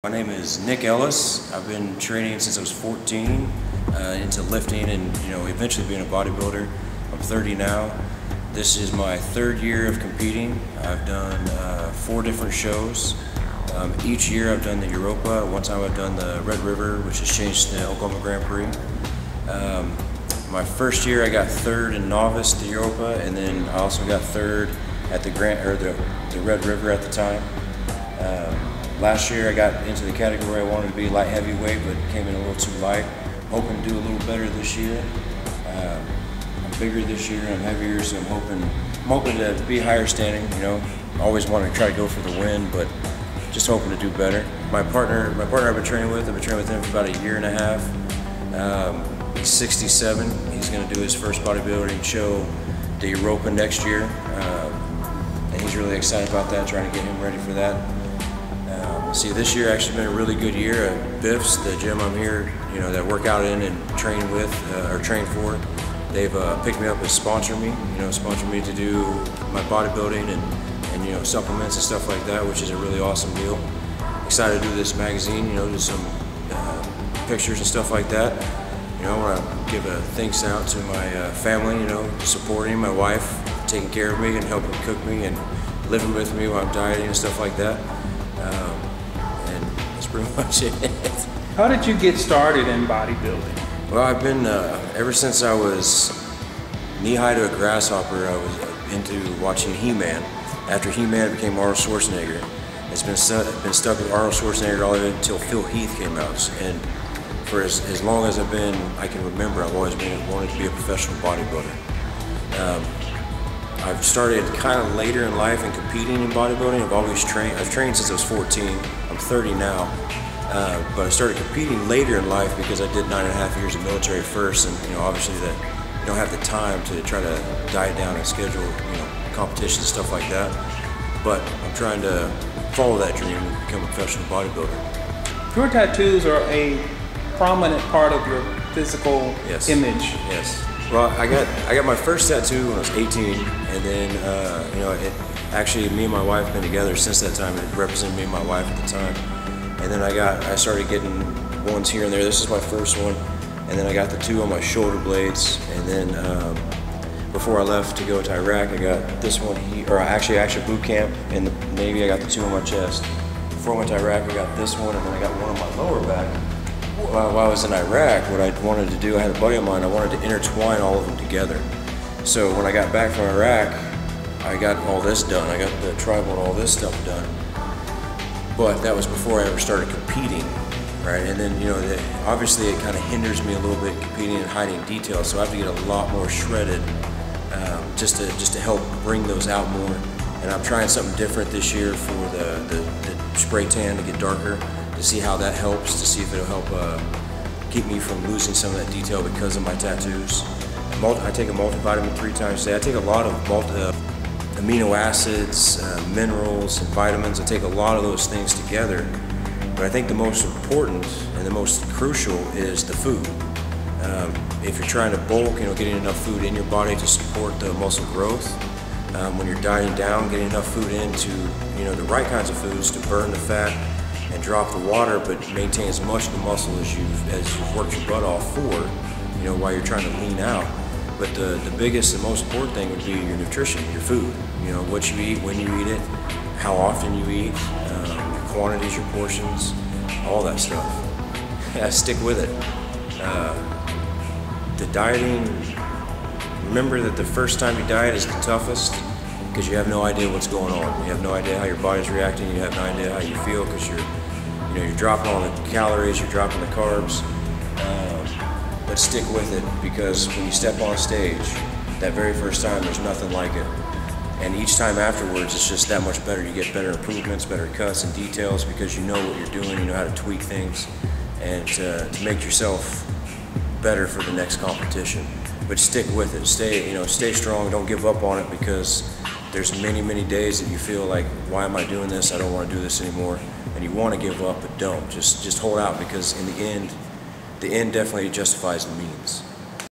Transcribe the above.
My name is Nick Ellis. I've been training since I was 14 into lifting and eventually being a bodybuilder. I'm 30 now. This is my third year of competing. I've done 4 different shows. Each year I've done the Europa. One time I've done the Red River, which has changed to the Oklahoma Grand Prix. My first year I got 3rd in novice at the Europa, and then I also got 3rd at the Red River at the time. Last year I got into the category I wanted to be light heavyweight, but came in a little too light. I'm hoping to do a little better this year. I'm bigger this year and I'm heavier, so I'm hoping to be higher standing. Always want to try to go for the win, but just hoping to do better. My partner I've been training with him for about a year and a half. He's 67. He's going to do his first bodybuilding show, the Europa, next year, and he's really excited about that. Trying to get him ready for that. See, this year actually been a really good year at Biff's, the gym I'm here, that I work out in and train with, or train for. They've picked me up as sponsor me to do my bodybuilding and supplements and stuff like that, which is a really awesome deal. Excited to do this magazine, do some pictures and stuff like that. I want to give a thanks out to my family, supporting my wife, taking care of me and helping cook me and living with me while I'm dieting and stuff like that. And that's pretty much it. How did you get started in bodybuilding? Well, I've been, ever since I was knee-high to a grasshopper, I was into watching He-Man. After He-Man became Arnold Schwarzenegger. It's been stuck with Arnold Schwarzenegger all the way until Phil Heath came out. And for as long as I can remember, I've always wanted to be a professional bodybuilder. I've started kind of later in life in competing in bodybuilding. I've trained since I was 14. I'm 30 now. But I started competing later in life because I did 9.5 years of military first, and obviously that you don't have the time to try to diet down and schedule competitions and stuff like that. But I'm trying to follow that dream and become a professional bodybuilder. Your tattoos are a prominent part of your physical image. Yes. Well, I got my first tattoo when I was 18, and then actually me and my wife have been together since that time. It represented me and my wife at the time. And then I started getting ones here and there. This is my first one, and then I got the 2 on my shoulder blades. And then before I left to go to Iraq, I got this one here, or actually boot camp in the Navy. I got the 2 on my chest. Before I went to Iraq, I got this one, and then I got one on my lower back. While I was in Iraq, what I wanted to do, I had a buddy of mine, I wanted to intertwine all of them together. So when I got back from Iraq, I got all this done. I got the tribal and all this stuff done. But that was before I ever started competing, right? And then, obviously it kind of hinders me a little bit competing and hiding details, so I have to get a lot more shredded just to help bring those out more. And I'm trying something different this year for the spray tan to get darker, to see how that helps, to see if it'll help keep me from losing some of that detail because of my tattoos. I take a multivitamin 3 times a day. I take a lot of amino acids, minerals, and vitamins. I take a lot of those things together. But I think the most important and the most crucial is the food. If you're trying to bulk, getting enough food in your body to support the muscle growth. When you're dieting down, getting enough food into the right kinds of foods to burn the fat and drop the water, but maintain as much of the muscle as you've worked your butt off for, while you're trying to lean out. But the biggest and most important thing would be your nutrition, your food. What you eat, when you eat it, how often you eat, your quantities, your portions, all that stuff. Yeah, stick with it. The dieting, remember that the first time you diet is the toughest, because you have no idea what's going on. You have no idea how your body's reacting. You have no idea how you feel, because you're dropping all the calories, you're dropping the carbs. But stick with it, because when you step on stage, that very first time, there's nothing like it. And each time afterwards, it's just that much better. You get better improvements, better cuts and details, because you know what you're doing, you know how to tweak things, and to make yourself better for the next competition. But stick with it. Stay strong. Don't give up on it, because there's many days that you feel like, why am I doing this? I don't want to do this anymore. And you want to give up, but don't. Just hold out, because in the end definitely justifies the means.